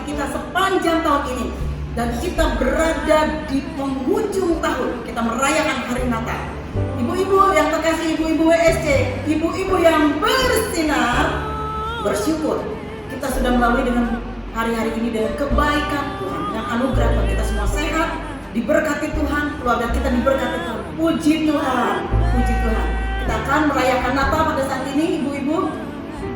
kita sepanjang tahun ini. Dan kita berada di penghujung tahun, kita merayakan hari Natal. Ibu-ibu yang terkasih, ibu-ibu WSC, ibu-ibu yang bersinar, bersyukur kita sudah melalui dengan hari-hari ini dengan kebaikan Tuhan, dengan anugerah Tuhan. Kita semua sehat, diberkati Tuhan, keluarga kita diberkati Tuhan. Puji Tuhan, puji Tuhan. Kita akan merayakan Natal pada saat ini, ibu-ibu,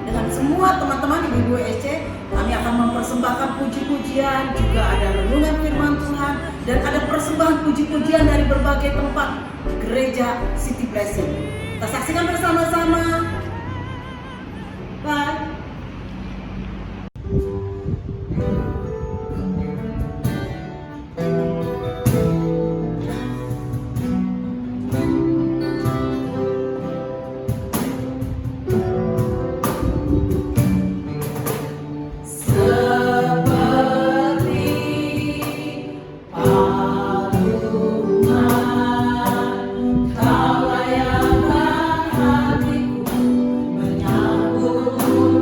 dengan semua teman-teman ibu-ibu WSC. Kami akan mempersembahkan puji-pujian, juga ada renungan firman Tuhan, dan ada persembahan puji-pujian dari berbagai tempat gereja City Blessing. Kita saksikan bersama-sama. Bye. Kau layakan hatiku, menyambut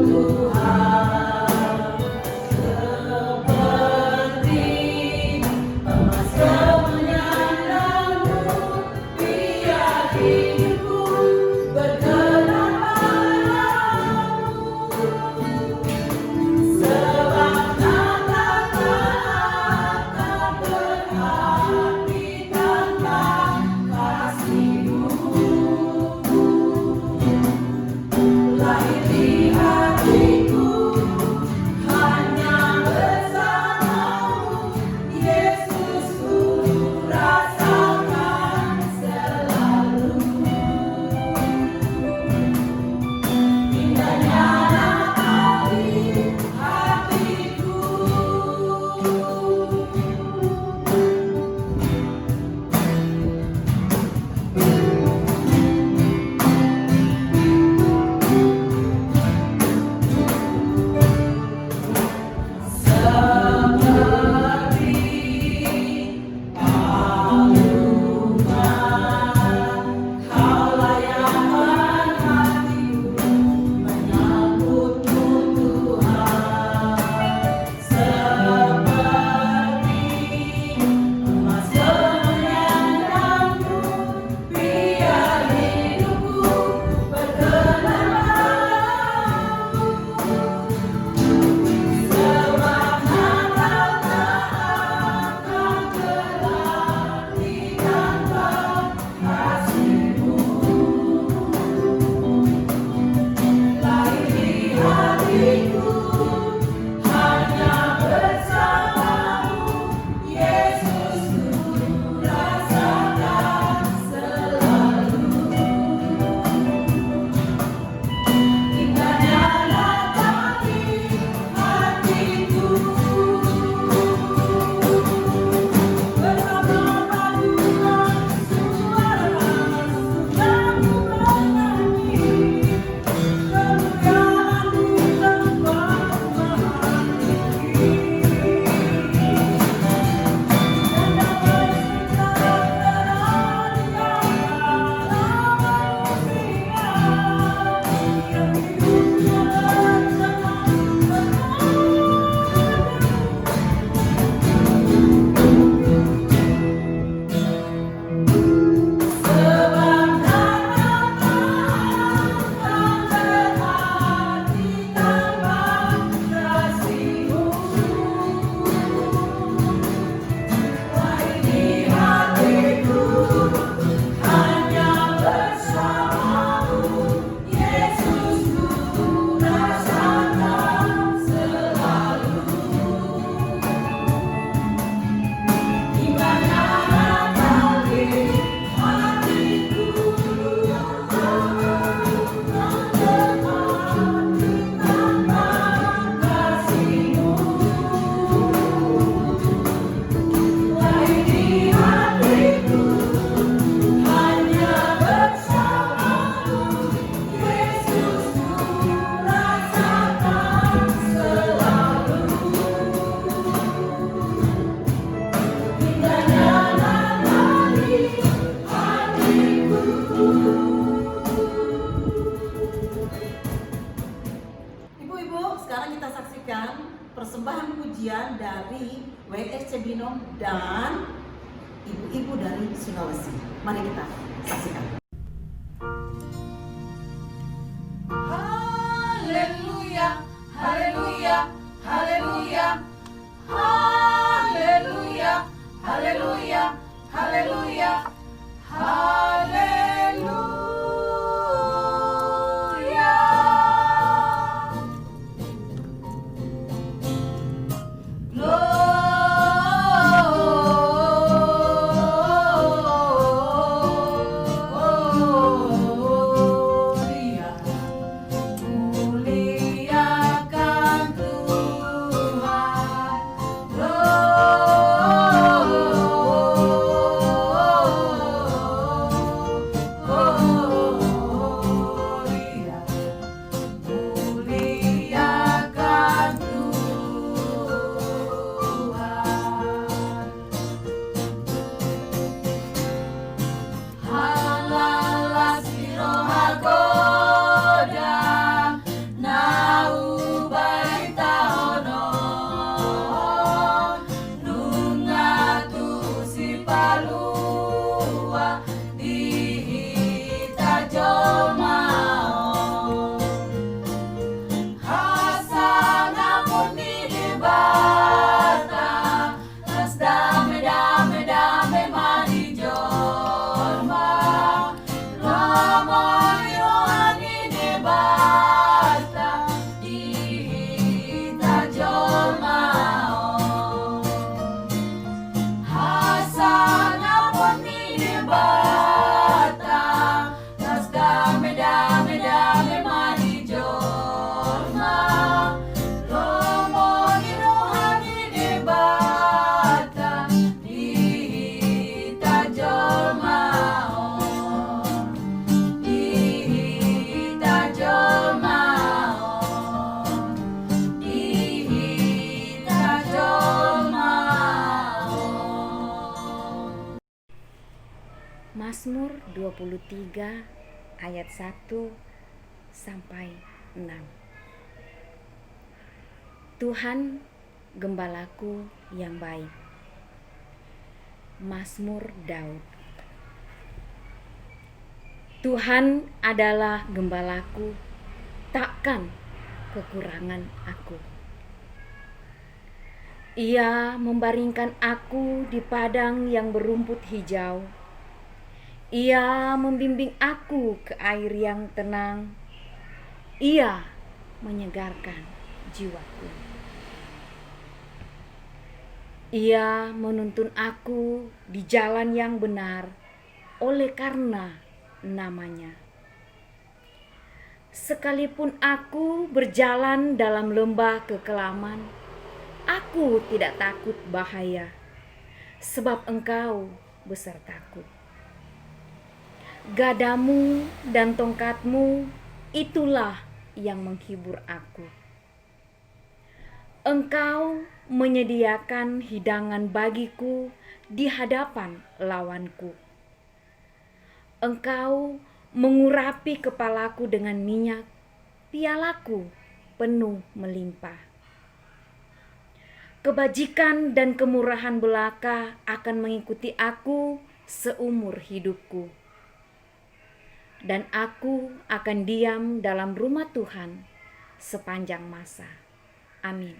pujian dari WSC Binom dan ibu-ibu dari Sulawesi. Mari kita saksikan. Haleluya, haleluya, haleluya, haleluya, haleluya, haleluya, haleluya. Gloria, muliakan Tuhan. Gloria, muliakan Tuhan. Halala siroha goda nau baita ono nunga tu si palua dihita jomao hasana pun di debata nas dame dame dame mari jolma Ramoyo ani debata dihita jolmao hasana pun di debata nas dame dame dame mari jolma Ramoyo ani debata dihita jolmao dihita jolmao dihita jolmao. Mazmur 23 ayat 1 sampai 6. Tuhan gembalaku yang baik. Mazmur Daud. Tuhan adalah gembalaku, takkan kekurangan aku. Ia membaringkan aku di padang yang berumput hijau. Ia membimbing aku ke air yang tenang. Ia menyegarkan jiwaku. Ia menuntun aku di jalan yang benar oleh karena namanya. Sekalipun aku berjalan dalam lembah kekelaman, aku tidak takut bahaya, sebab Engkau besertaku. Gadamu dan tongkatmu itulah yang menghibur aku. Engkau menyediakan hidangan bagiku di hadapan lawanku. Engkau mengurapi kepalaku dengan minyak, pialaku penuh melimpah. Kebajikan dan kemurahan belaka akan mengikuti aku seumur hidupku. Dan aku akan diam dalam rumah Tuhan sepanjang masa. Amin.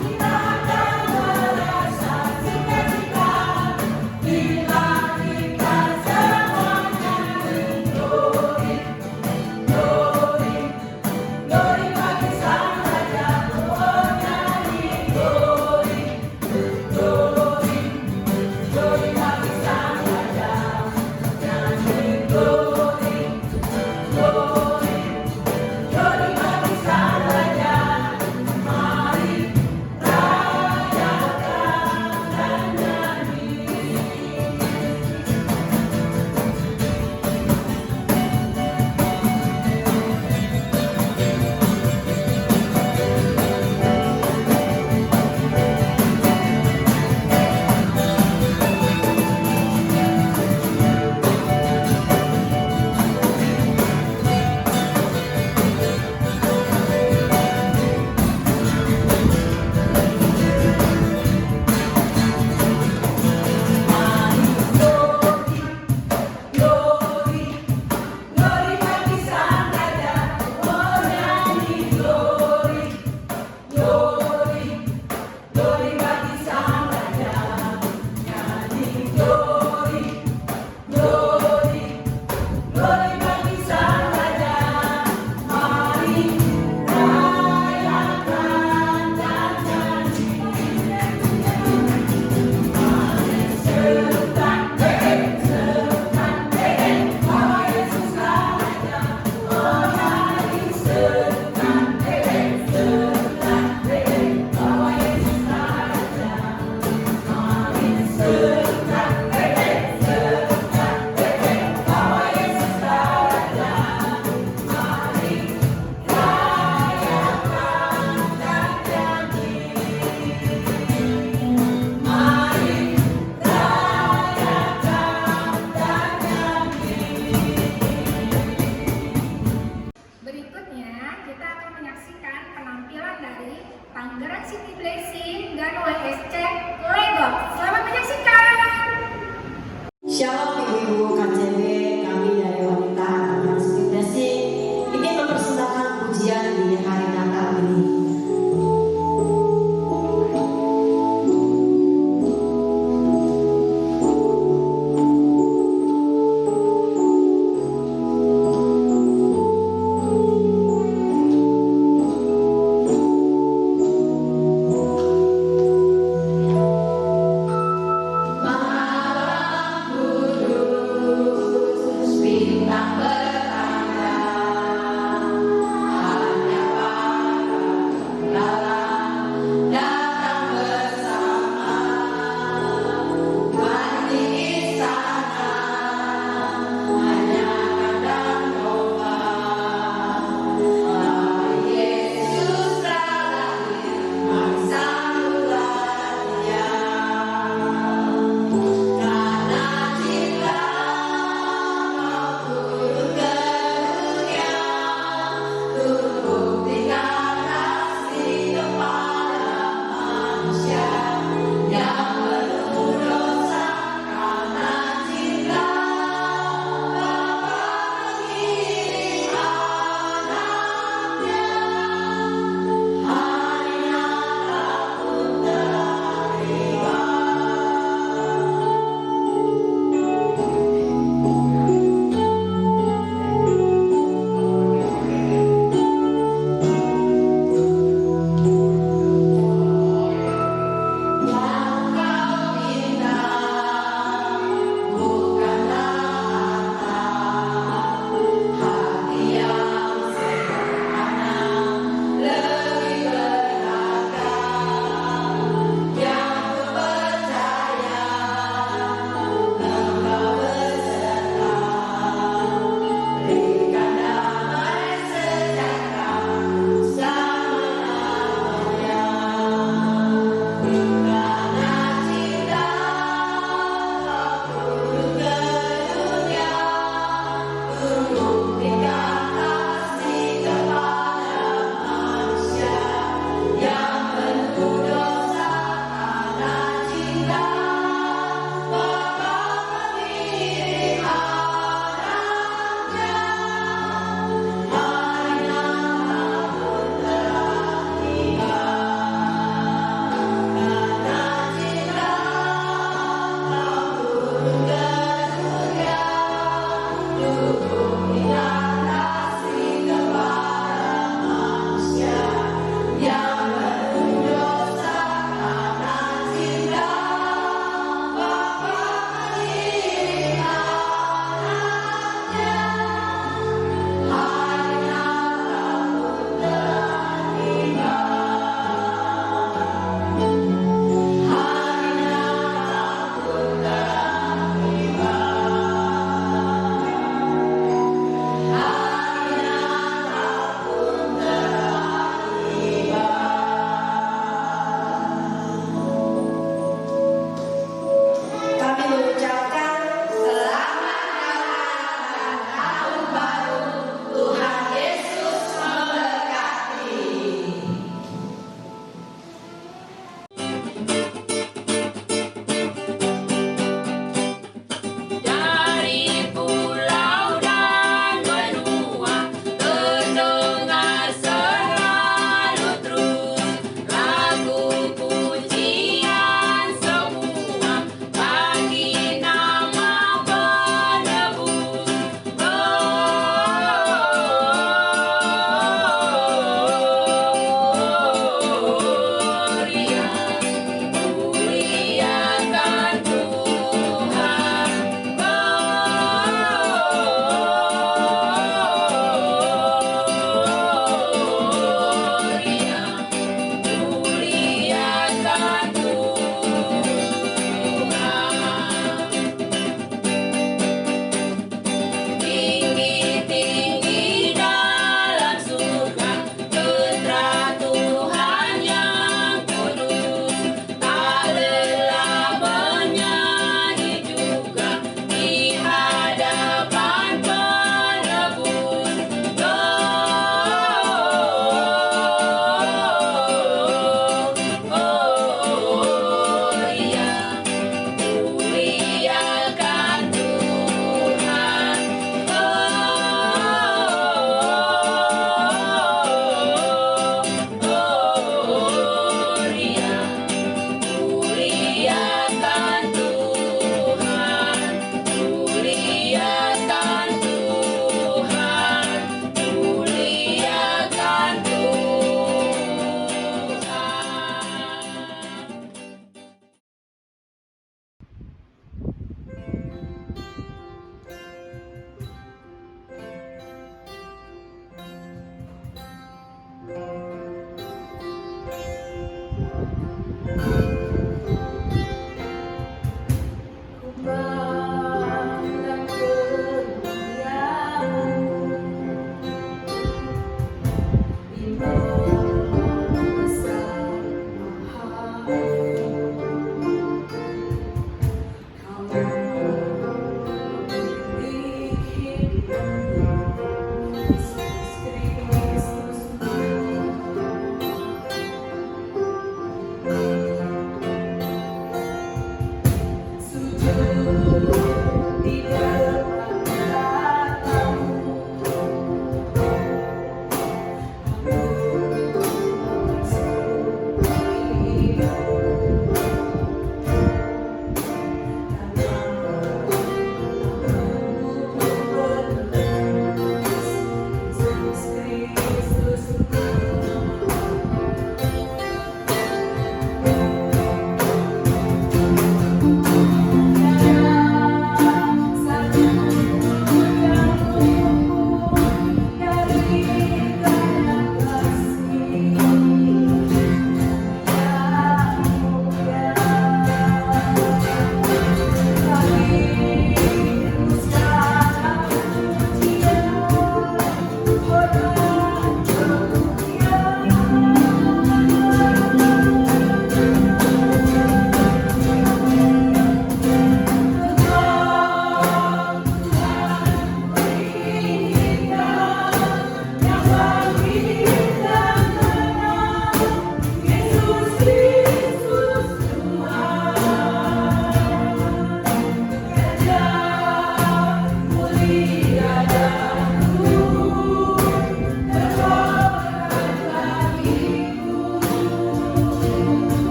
Kita akan merasa sukacita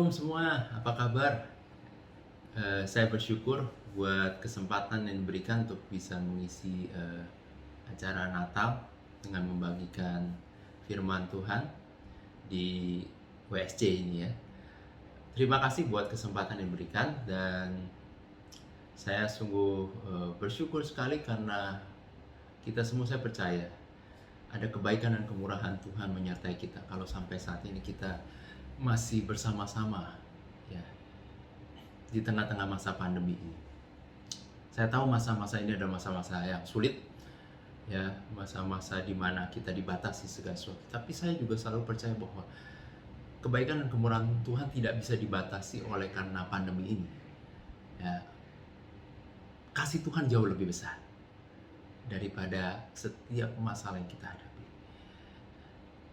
Shalom semua, apa kabar? Saya bersyukur buat kesempatan yang diberikan untuk bisa mengisi acara Natal dengan membagikan firman Tuhan di WSC ini ya. Terima kasih buat kesempatan yang diberikan, dan saya sungguh bersyukur sekali karena kita semua, saya percaya ada kebaikan dan kemurahan Tuhan menyertai kita kalau sampai saat ini kita masih bersama-sama ya di tengah-tengah masa pandemi ini. Saya tahu masa-masa ini adalah masa-masa yang sulit ya, masa-masa di mana kita dibatasi segala sesuatu. Tapi saya juga selalu percaya bahwa kebaikan dan kemurahan Tuhan tidak bisa dibatasi oleh karena pandemi ini. Ya, kasih Tuhan jauh lebih besar daripada setiap masalah yang kita hadapi.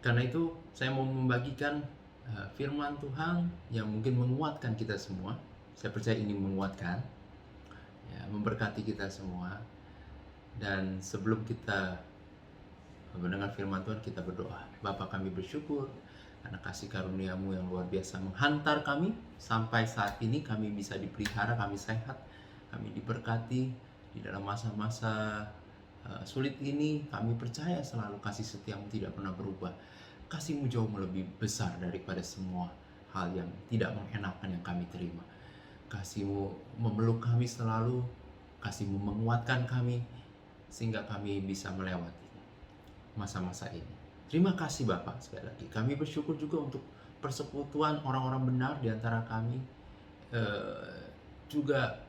Karena itu saya mau membagikan firman Tuhan yang mungkin menguatkan kita semua. Saya percaya ini menguatkan, ya, memberkati kita semua. Dan sebelum kita mendengar firman Tuhan, kita berdoa. Bapa, kami bersyukur karena kasih karunia-Mu yang luar biasa menghantar kami sampai saat ini. Kami bisa dipelihara, kami sehat, kami diberkati di dalam masa-masa sulit ini. Kami percaya selalu kasih setiamu tidak pernah berubah. Kasih-Mu jauh lebih besar daripada semua hal yang tidak mengenakan yang kami terima. Kasih-Mu memeluk kami selalu, kasih-Mu menguatkan kami sehingga kami bisa melewati masa-masa ini. Terima kasih Bapak sekali lagi. Kami bersyukur juga untuk persekutuan orang-orang benar di antara kami. Juga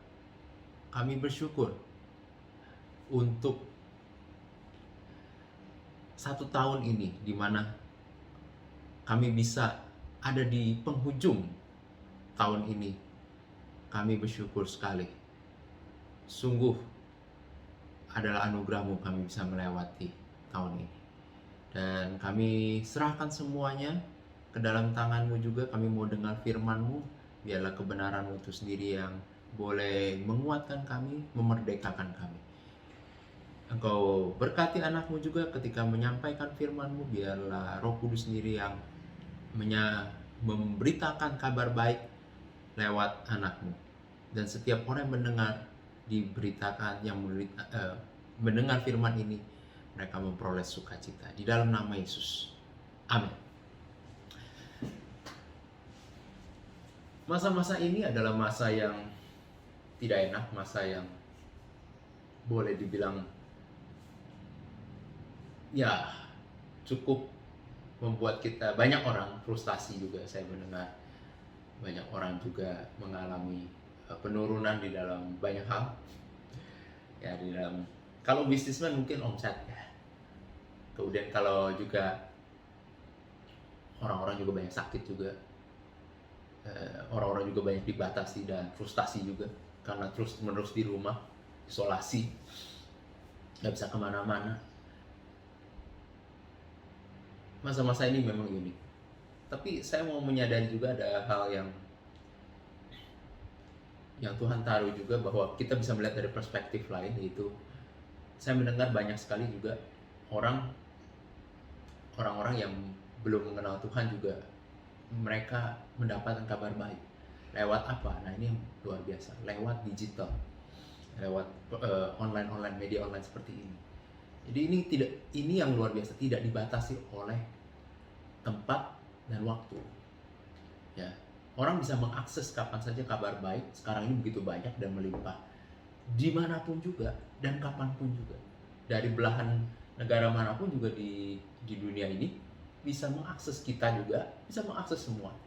kami bersyukur untuk 1 tahun ini di mana kami bisa ada di penghujung tahun ini. Kami bersyukur sekali. Sungguh adalah anugerah-Mu kami bisa melewati tahun ini. Dan kami serahkan semuanya ke dalam tangan-Mu juga. Kami mau dengar firman-Mu. Biarlah kebenaran-Mu itu sendiri yang boleh menguatkan kami, memerdekakan kami. Engkau berkati anak-Mu juga ketika menyampaikan firman-Mu. Biarlah Roh Kudus sendiri yang memberitakan kabar baik lewat anak-Mu. Dan setiap orang yang mendengar, diberitakan, yang mendengar firman ini, mereka memperoleh sukacita. Di dalam nama Yesus. Amin. Masa-masa ini adalah masa yang tidak enak, masa yang boleh dibilang ya cukup membuat kita, banyak orang frustasi juga. Saya mendengar banyak orang juga mengalami penurunan di dalam banyak hal ya, di dalam, kalau bisnismen mungkin omset ya, kemudian kalau juga orang-orang juga banyak sakit juga, orang-orang juga banyak dibatasi dan frustasi juga karena terus menerus di rumah, isolasi, nggak bisa kemana-mana. Masa-masa ini memang unik. Tapi saya mau menyadari juga ada hal yang Tuhan taruh juga, bahwa kita bisa melihat dari perspektif lain. Yaitu saya mendengar banyak sekali juga orang-orang yang belum mengenal Tuhan juga, mereka mendapatkan kabar baik. Lewat apa? Nah, ini yang luar biasa. Lewat digital, lewat online, media online seperti ini. Jadi ini yang luar biasa, tidak dibatasi oleh tempat dan waktu. Ya, orang bisa mengakses kapan saja kabar baik. Sekarang ini begitu banyak dan melimpah, dimanapun juga dan kapanpun juga. Dari belahan negara manapun juga di dunia ini bisa mengakses kita juga, bisa mengakses semua.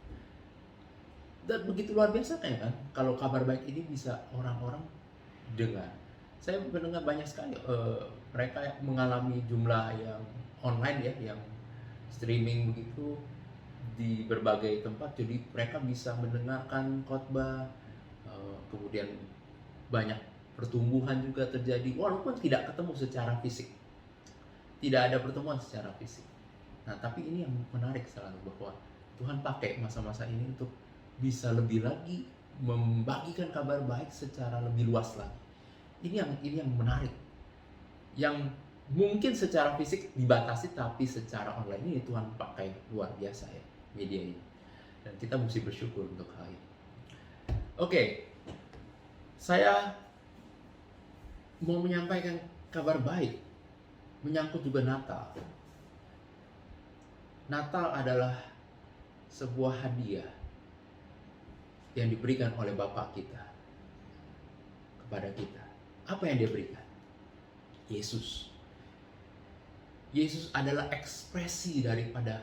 Dan begitu luar biasa kan kalau kabar baik ini bisa orang-orang dengar. Saya mendengar banyak sekali mereka mengalami jumlah yang online ya, yang streaming begitu di berbagai tempat. Jadi mereka bisa mendengarkan khotbah, kemudian banyak pertumbuhan juga terjadi walaupun tidak ketemu secara fisik, tidak ada pertemuan secara fisik. Nah, tapi ini yang menarik selalu, bahwa Tuhan pakai masa-masa ini untuk bisa lebih lagi membagikan kabar baik secara lebih luas lagi. Ini yang menarik, yang mungkin secara fisik dibatasi, tapi secara online ini Tuhan pakai luar biasa ya, media ini. Dan kita mesti bersyukur untuk hal ini. Oke, saya mau menyampaikan kabar baik menyangkut juga Natal. Natal adalah sebuah hadiah yang diberikan oleh Bapa kita kepada kita. Apa yang dia berikan? Yesus. Yesus adalah ekspresi daripada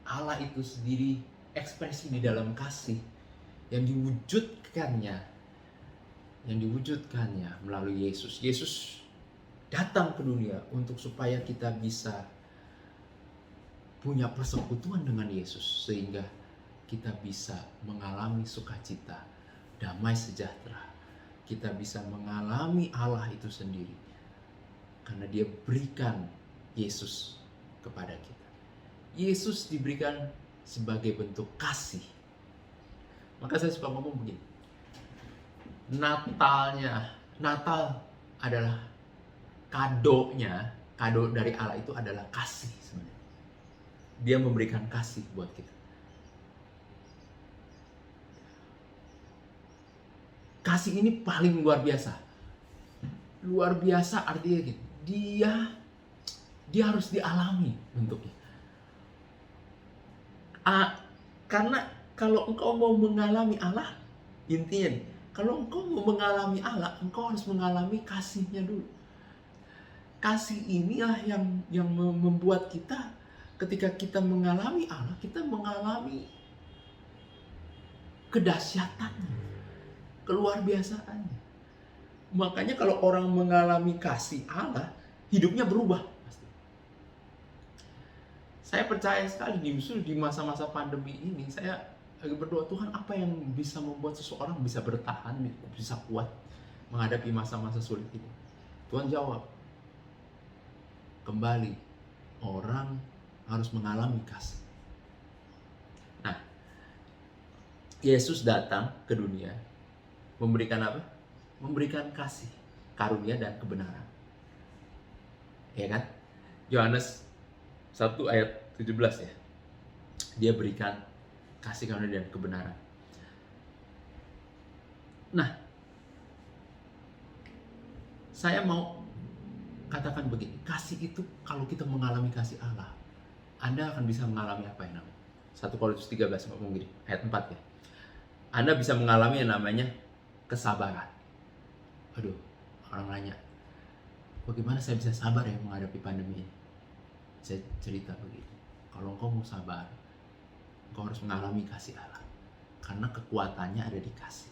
Allah itu sendiri, ekspresi di dalam kasih yang diwujudkannya melalui Yesus. Yesus datang ke dunia untuk supaya kita bisa punya persekutuan dengan Yesus, sehingga kita bisa mengalami sukacita, damai sejahtera. Kita bisa mengalami Allah itu sendiri karena dia berikan Yesus kepada kita. Yesus diberikan sebagai bentuk kasih. Maka saya suka ngomong begini, Natal adalah kado dari Allah itu adalah kasih sebenarnya. Dia memberikan kasih buat kita. Kasih ini paling luar biasa. Luar biasa artinya gitu. Dia harus dialami bentuknya. Karena kalau engkau mau mengalami Allah, intinya nih, kalau engkau mau mengalami Allah, engkau harus mengalami kasihnya dulu. Kasih inilah yang membuat kita, ketika kita mengalami Allah, kita mengalami kedahsyatannya, keluar biasaannya. Makanya kalau orang mengalami kasih Allah, hidupnya berubah. Saya percaya sekali justru di masa-masa pandemi ini, saya lagi berdoa, Tuhan, apa yang bisa membuat seseorang bisa bertahan, bisa kuat menghadapi masa-masa sulit ini? Tuhan jawab, kembali, orang harus mengalami kasih. Nah, Yesus datang ke dunia memberikan apa? Memberikan kasih, karunia dan kebenaran. Ya kan? Yohanes 1 ayat 17 ya. Dia berikan kasih, karunia dan kebenaran. Nah, saya mau katakan begini, kasih itu kalau kita mengalami kasih Allah, Anda akan bisa mengalami apa yang namanya 1 Korintus 13 ngomong gini, ayat 4 ya. Anda bisa mengalami yang namanya kesabaran. Aduh, orang nanya, bagaimana saya bisa sabar ya menghadapi pandemi ini? Saya cerita begini, kalau engkau mau sabar, engkau harus mengalami kasih Allah, karena kekuatannya ada di kasih.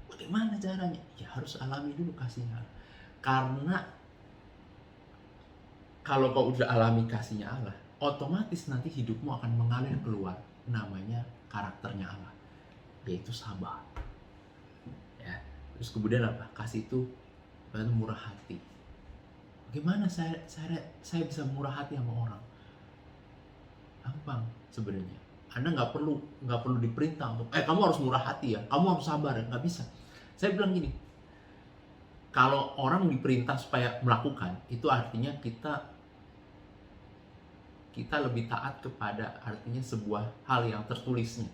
Bagaimana caranya? Ya harus alami dulu kasihnya Allah. Karena kalau kau udah alami kasihnya Allah, otomatis nanti hidupmu akan mengalir keluar namanya karakternya Allah, yaitu sabar. Ya. Terus kemudian apa? Kasih itu murah hati. Bagaimana saya bisa murah hati sama orang? Gampang sebenarnya. Anda nggak perlu diperintah untuk kamu harus murah hati ya, kamu harus sabar ya, nggak bisa. Saya bilang gini, kalau orang diperintah supaya melakukan, itu artinya kita lebih taat kepada artinya sebuah hal yang tertulisnya.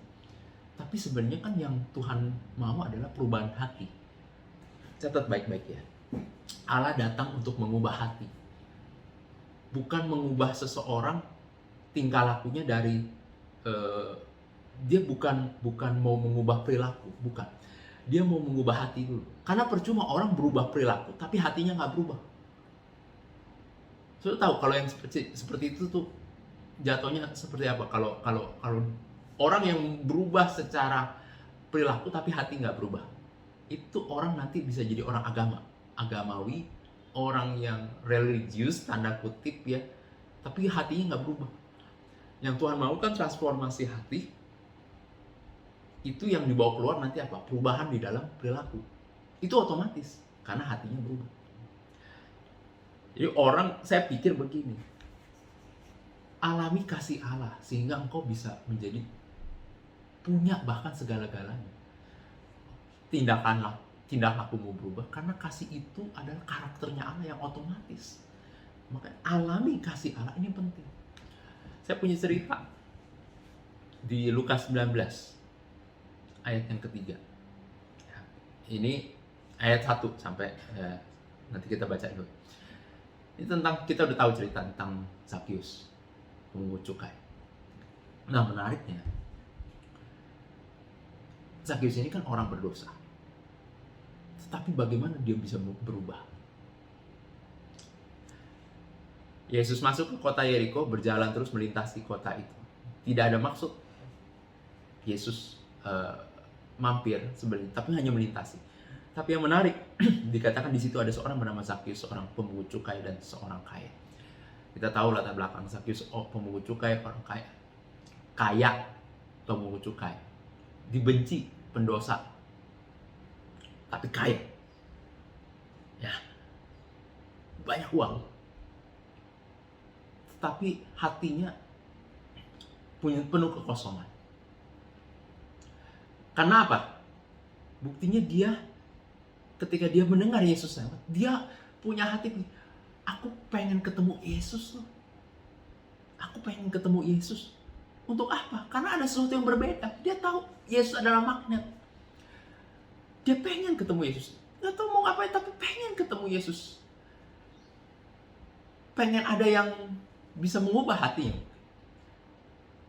Tapi sebenarnya kan yang Tuhan mau adalah perubahan hati. Catat baik-baik ya. Allah datang untuk mengubah hati. Bukan mengubah seseorang tingkah lakunya dari dia bukan mau mengubah perilaku, bukan. Dia mau mengubah hati dulu. Karena percuma orang berubah perilaku tapi hatinya nggak berubah. Sudah tahu kalau yang seperti itu tuh jatuhnya seperti apa? Kalau orang yang berubah secara perilaku tapi hati nggak berubah, itu orang nanti bisa jadi orang agamawi, orang yang religius tanda kutip ya, tapi hatinya nggak berubah. Yang Tuhan mau kan transformasi hati. Itu yang dibawa keluar nanti apa? Perubahan di dalam perilaku. Itu otomatis karena hatinya berubah. Jadi saya pikir begini, alami kasih Allah sehingga engkau bisa menjadi punya bahkan segala-galanya. Tindak lakumu berubah karena kasih itu adalah karakternya Allah yang otomatis. Maka alami kasih Allah ini penting. Saya punya cerita. di Lukas 19 ayat yang ketiga. Ya, ini ayat 1 sampai nanti kita baca dulu. Ini tentang, kita udah tahu cerita tentang Zakius, pemungut cukai. Nah, menariknya, Zakius ini kan orang berdosa. Tetapi bagaimana dia bisa berubah? Yesus masuk ke kota Yeriko, berjalan terus melintasi kota itu. Tidak ada maksud Yesus mampir sebenarnya, tapi hanya melintasi. Tapi yang menarik, dikatakan di situ ada seorang bernama Zakius, seorang pemungut cukai dan seorang kaya. Kita tahu latar belakang Zakius, pemungut cukai, orang kaya. Kaya, pemungut cukai. Dibenci, pendosa. Tapi kaya. Ya. Banyak uang. Tapi hatinya penuh kekosongan. Karena apa? Buktinya dia, ketika dia mendengar Yesus lewat, dia punya hati, aku pengen ketemu Yesus loh. Aku pengen ketemu Yesus. Untuk apa? Karena ada sesuatu yang berbeda. Dia tahu Yesus adalah magnet. Dia pengen ketemu Yesus. Gak tahu mau ngapain, tapi pengen ketemu Yesus. Pengen ada yang bisa mengubah hatinya.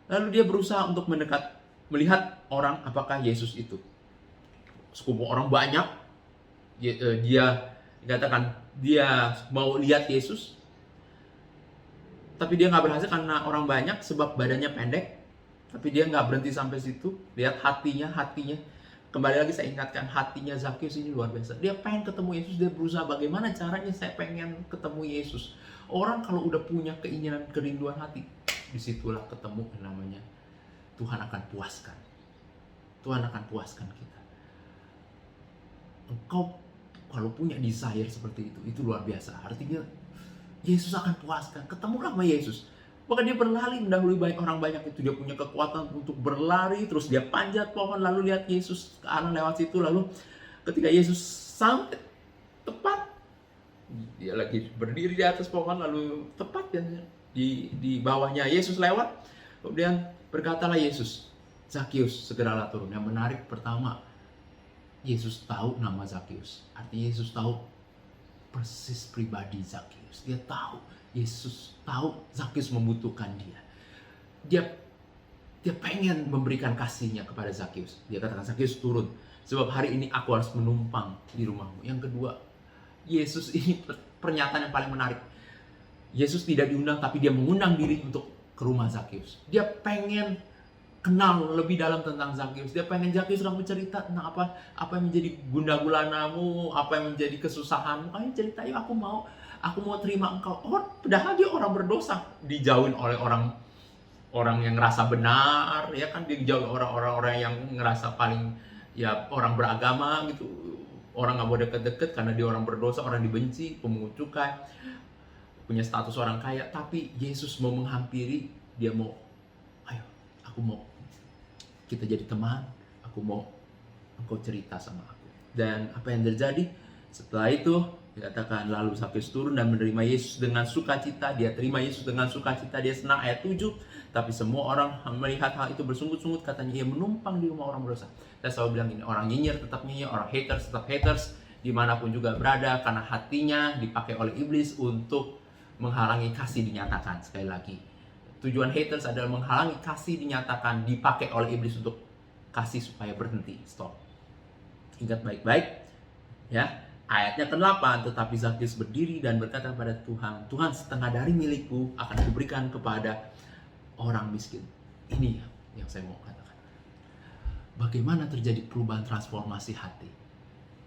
Lalu dia berusaha untuk melihat orang apakah Yesus itu. Sekumpulan orang banyak, dia dikatakan dia mau lihat Yesus, tapi dia nggak berhasil karena orang banyak, sebab badannya pendek. Tapi dia nggak berhenti sampai situ. Lihat hatinya. Kembali lagi saya ingatkan, hatinya Zakius ini luar biasa. Dia pengen ketemu Yesus, dia berusaha bagaimana caranya saya pengen ketemu Yesus. Orang kalau udah punya keinginan, kerinduan hati, disitulah ketemu yang namanya Tuhan akan puaskan. Tuhan akan puaskan kita. Engkau kalau punya desire seperti itu luar biasa. Artinya Yesus akan puaskan. Ketemulah sama Yesus. Maka dia berlari mendahului orang banyak itu. Dia punya kekuatan untuk berlari. Terus dia panjat pohon lalu lihat Yesus ke arah lewat situ. Lalu ketika Yesus sampai tepat, dia lagi berdiri di atas pohon, lalu tepat di bawahnya Yesus lewat. Kemudian berkatalah Yesus, Zakius segeralah turun. Yang menarik pertama, Yesus tahu nama Zakius. Artinya Yesus tahu persis pribadi Zakius. Dia tahu, Yesus tahu Zakius membutuhkan dia. Dia pengen memberikan kasihnya kepada Zakius. Dia katakan, Zakius turun, sebab hari ini aku harus menumpang di rumahmu. Yang kedua, Yesus ini pernyataan yang paling menarik. Yesus tidak diundang, tapi dia mengundang diri untuk ke rumah Zakius. Dia pengen kenal lebih dalam tentang Zakius. Dia pengen Zakius kamu cerita tentang apa yang menjadi gundah gulanamu, apa yang menjadi kesusahanmu. Ayo cerita, yuk aku mau terima engkau. Oh, padahal dia orang berdosa, dijauhin oleh orang yang ngerasa benar, ya kan, dijauhi orang-orang yang ngerasa paling ya orang beragama gitu. Orang nggak mau deket-deket karena dia orang berdosa, orang dibenci, pemungut cukai, punya status orang kaya. Tapi Yesus mau menghampiri, dia mau, ayo, aku mau kita jadi teman, aku mau engkau cerita sama aku. Dan apa yang terjadi setelah itu? Dikatakan lalu Zakius turun dan menerima Yesus dengan sukacita. Dia terima Yesus dengan sukacita, dia senang. Ayat 7. Tapi semua orang melihat hal itu bersungut-sungut, katanya ia menumpang di rumah orang berdosa. Saya selalu bilang ini, orang nyinyir tetap nyinyir, orang haters tetap haters, dimanapun juga berada, karena hatinya dipakai oleh iblis untuk menghalangi kasih dinyatakan. Sekali lagi, tujuan haters adalah menghalangi kasih dinyatakan, dipakai oleh iblis untuk kasih supaya berhenti, stop. Ingat baik-baik, ya. Ayatnya ke-8, tetapi Zakius berdiri dan berkata kepada Tuhan, Tuhan, setengah dari milikku akan kuberikan kepada orang miskin. Ini yang saya mau katakan. Bagaimana terjadi perubahan transformasi hati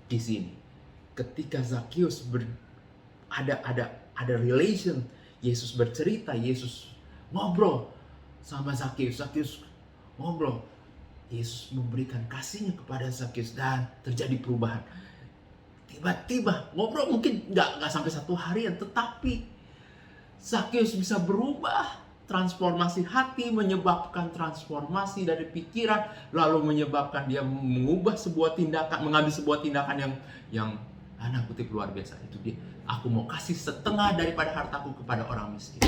di sini? Ketika Zakius ada relation, Yesus bercerita, Yesus ngobrol sama Zakius, Zakius ngobrol, Yesus memberikan kasihnya kepada Zakius dan terjadi perubahan. Tiba-tiba ngobrol mungkin nggak sampai 1 harian, tetapi Zakius bisa berubah. Transformasi hati menyebabkan transformasi dari pikiran, lalu menyebabkan dia mengubah sebuah tindakan, mengambil sebuah tindakan yang tanda kutip luar biasa. Itu dia, aku mau kasih setengah daripada hartaku kepada orang miskin.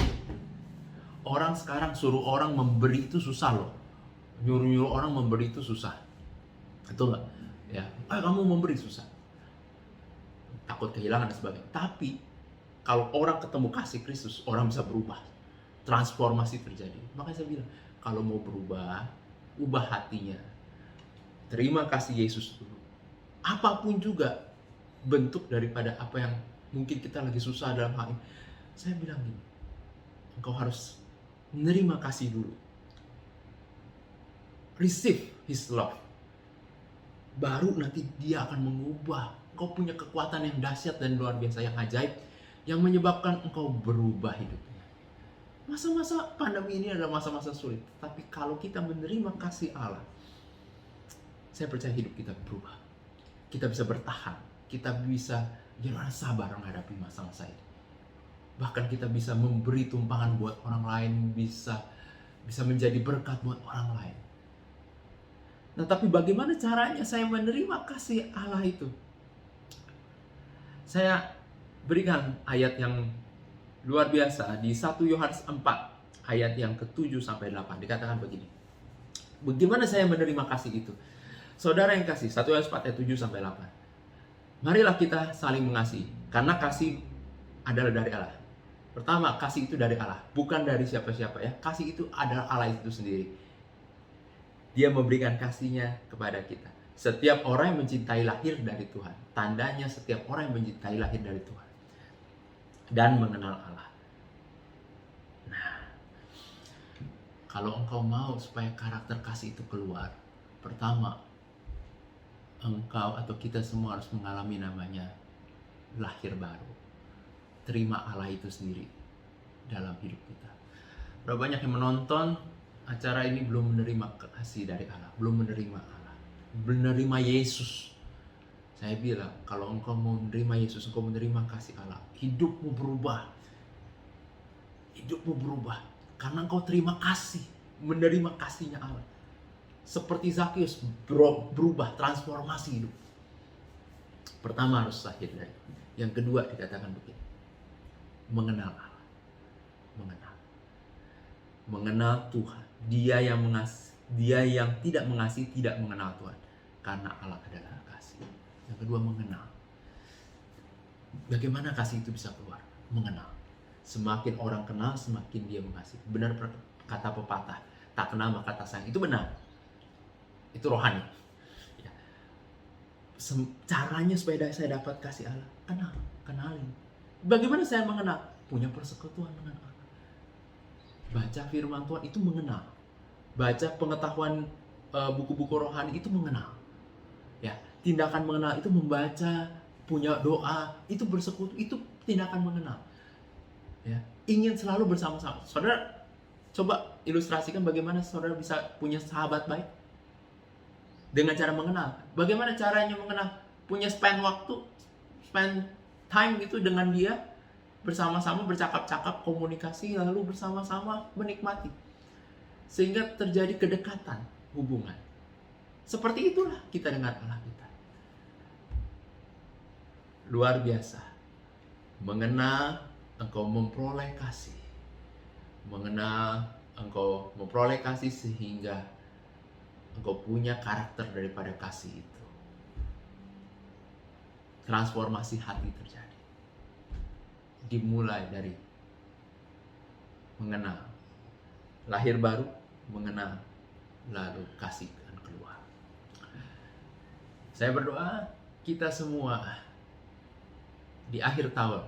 Orang sekarang suruh orang memberi itu susah loh. Nyuruh-nyuruh orang memberi itu susah. Betul nggak? Ya, kamu memberi susah. Takut kehilangan dan sebagainya. Tapi kalau orang ketemu kasih Kristus, orang bisa berubah. Transformasi terjadi. Makanya saya bilang, kalau mau berubah, ubah hatinya. Terima kasih Yesus dulu. Apapun juga bentuk daripada apa yang mungkin kita lagi susah dalam hal ini. Saya bilang gini, engkau harus menerima kasih dulu. Receive His love. Baru nanti dia akan mengubah. Engkau punya kekuatan yang dahsyat dan luar biasa, yang ajaib, yang menyebabkan engkau berubah hidupnya. Masa-masa pandemi ini adalah masa-masa sulit. Tapi kalau kita menerima kasih Allah, saya percaya hidup kita berubah. Kita bisa bertahan. Kita bisa jangan sabar menghadapi masa-masa ini. Bahkan kita bisa memberi tumpangan buat orang lain, bisa menjadi berkat buat orang lain. Nah, tapi bagaimana caranya saya menerima kasih Allah itu? Saya berikan ayat yang luar biasa di 1 Yohanes 4 ayat yang ke-7 sampai 8. Dikatakan begini. Bagaimana saya menerima kasih itu? Saudara yang kasih, 1 Yohanes 4 ayat 7 sampai 8. Marilah kita saling mengasihi, karena kasih adalah dari Allah. Pertama, kasih itu dari Allah, bukan dari siapa-siapa ya. Kasih itu adalah Allah itu sendiri. Dia memberikan kasihnya kepada kita. Setiap orang yang mencintai lahir dari Tuhan. Tandanya setiap orang yang mencintai lahir dari Tuhan dan mengenal Allah. Nah, kalau engkau mau supaya karakter kasih itu keluar, pertama, engkau atau kita semua harus mengalami namanya lahir baru. Terima Allah itu sendiri dalam hidup kita. Berapa banyak yang menonton acara ini belum menerima kasih dari Allah, belum menerima Allah, belum menerima Yesus. Saya bilang, kalau engkau mau menerima Yesus, engkau menerima kasih Allah, hidupmu berubah. Hidupmu berubah karena engkau terima kasih, menerima kasihnya Allah. Seperti Zakius berubah, transformasi hidup. Pertama harus lahir dari. Yang kedua dikatakan begini, mengenal Allah, mengenal Tuhan. Dia yang tidak mengasihi tidak mengenal Tuhan, karena Allah adalah kasih. Yang kedua, mengenal. Bagaimana kasih itu bisa keluar? Mengenal. Semakin orang kenal, semakin dia mengasihi. Benar kata pepatah, tak kenal maka tak sayang. Itu benar. Itu rohani. Ya. Caranya supaya saya dapat kasih Allah, kenalin. Bagaimana saya mengenal? Punya persekutuan dengan Allah. Baca firman Tuhan itu mengenal. Baca pengetahuan buku-buku rohani itu mengenal. Ya, tindakan mengenal itu membaca, punya doa, itu bersekutu, itu tindakan mengenal. Ya, ingin selalu bersama-sama. Saudara, coba ilustrasikan bagaimana saudara bisa punya sahabat baik dengan cara mengenal. Bagaimana caranya mengenal? Punya spend time itu dengan dia, bersama-sama bercakap-cakap, komunikasi, lalu bersama-sama menikmati. Sehingga terjadi kedekatan hubungan. Seperti itulah kita dengan Allah kita. Luar biasa. Mengenal, engkau memperoleh kasih. Mengenal, engkau memperoleh kasih sehingga engkau punya karakter daripada kasih itu. Transformasi hati terjadi. Dimulai dari mengenal. Lahir baru, mengenal, lalu kasih akan keluar. Saya berdoa kita semua di akhir tahun,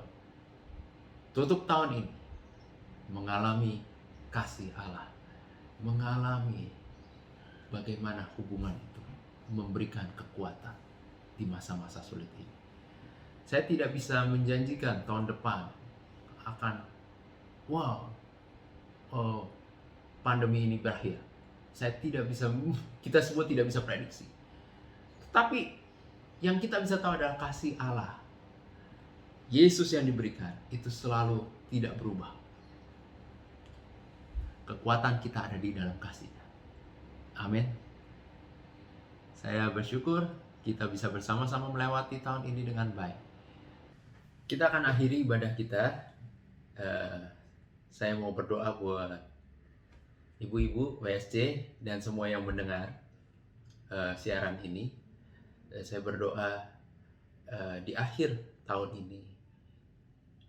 tutup tahun ini, mengalami kasih Allah, mengalami bagaimana hubungan itu memberikan kekuatan di masa-masa sulit ini. Saya tidak bisa menjanjikan tahun depan akan pandemi ini berakhir. Saya tidak bisa, kita semua tidak bisa prediksi. Tapi yang kita bisa tahu adalah kasih Allah. Yesus yang diberikan itu selalu tidak berubah. Kekuatan kita ada di dalam kasih-Nya. Amin. Saya bersyukur kita bisa bersama-sama melewati tahun ini dengan baik. Kita akan akhiri ibadah kita. Saya mau berdoa buat ibu-ibu WSC dan semua yang mendengar siaran ini. Saya berdoa di akhir tahun ini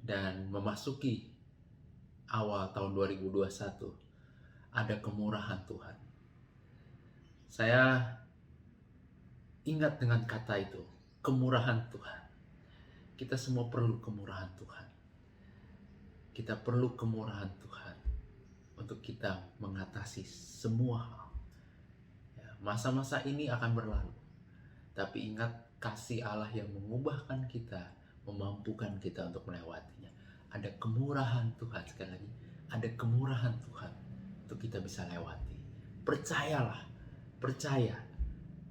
dan memasuki awal tahun 2021 ada kemurahan Tuhan. Saya ingat dengan kata itu, kemurahan Tuhan. Kita semua perlu kemurahan Tuhan. Kita perlu kemurahan Tuhan untuk kita mengatasi semua hal. Ya, masa-masa ini akan berlalu. Tapi ingat, kasih Allah yang mengubahkan kita, memampukan kita untuk melewatinya. Ada kemurahan Tuhan, sekali lagi, ada kemurahan Tuhan untuk kita bisa lewati. Percayalah, percaya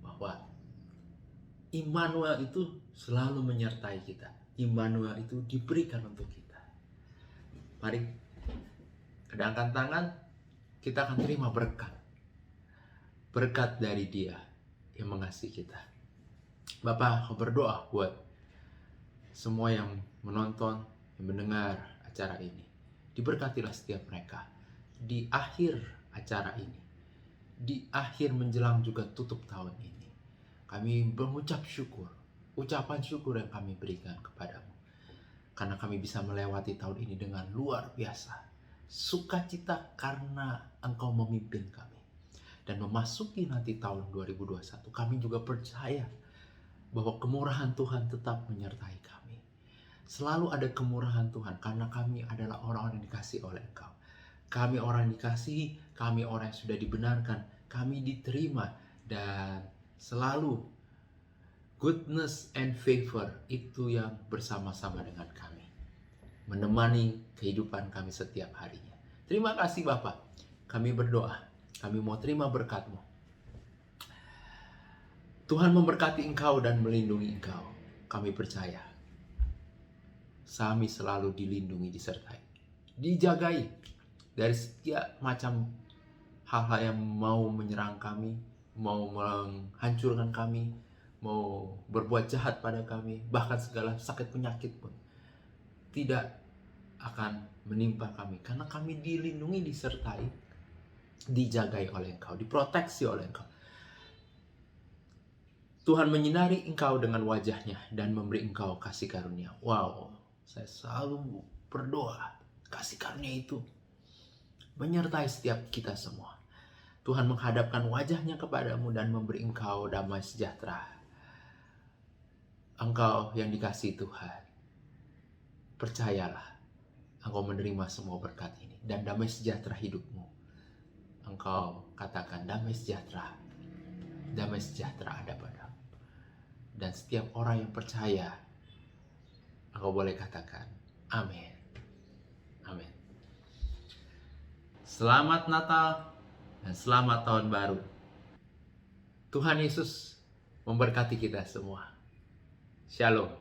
bahwa Immanuel itu selalu menyertai kita. Immanuel itu diberikan untuk kita. Mari kedangkan tangan, kita akan terima berkat. Berkat dari Dia yang mengasihi kita. Bapak, aku berdoa buat semua yang menonton, yang mendengar acara ini. Diberkatilah setiap mereka. Di akhir acara ini, di akhir menjelang juga tutup tahun ini, kami mengucap syukur. Ucapan syukur yang kami berikan kepadamu. Karena kami bisa melewati tahun ini dengan luar biasa. Sukacita karena Engkau memimpin kami. Dan memasuki nanti tahun 2021, kami juga percaya bahwa kemurahan Tuhan tetap menyertai kami. Selalu ada kemurahan Tuhan karena kami adalah orang-orang yang dikasihi oleh Engkau. Kami orang yang dikasihi, kami orang yang sudah dibenarkan, kami diterima, dan selalu goodness and favor itu yang bersama-sama dengan kami, menemani kehidupan kami setiap harinya. Terima kasih Bapak. Kami berdoa, kami mau terima berkat-Mu. Tuhan memberkati Engkau dan melindungi Engkau. Kami percaya kami selalu dilindungi, disertai, dijagai dari setiap macam hal-hal yang mau menyerang kami, mau menghancurkan kami, mau berbuat jahat pada kami, bahkan segala sakit penyakit pun tidak akan menimpa kami, karena kami dilindungi, disertai, dijagai oleh Engkau, diproteksi oleh Engkau. Tuhan menyinari Engkau dengan wajah-Nya dan memberi Engkau kasih karunia. Wow, saya selalu berdoa kasih karunia itu menyertai setiap kita semua. Tuhan menghadapkan wajah-Nya kepadamu dan memberi Engkau damai sejahtera. Engkau yang dikasihi Tuhan, percayalah, Engkau menerima semua berkat ini dan damai sejahtera hidupmu. Engkau katakan damai sejahtera ada padamu. Dan setiap orang yang percaya, engkau boleh katakan amin. Amin. Selamat Natal dan selamat tahun baru. Tuhan Yesus memberkati kita semua. Shalom.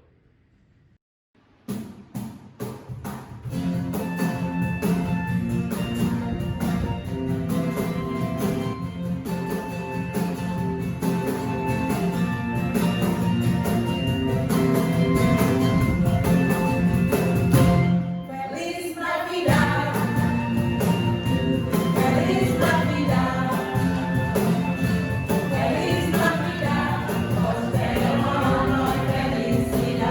Feliz Navidad. Feliz Navidad. Feliz Navidad. Prospero año y felicidad.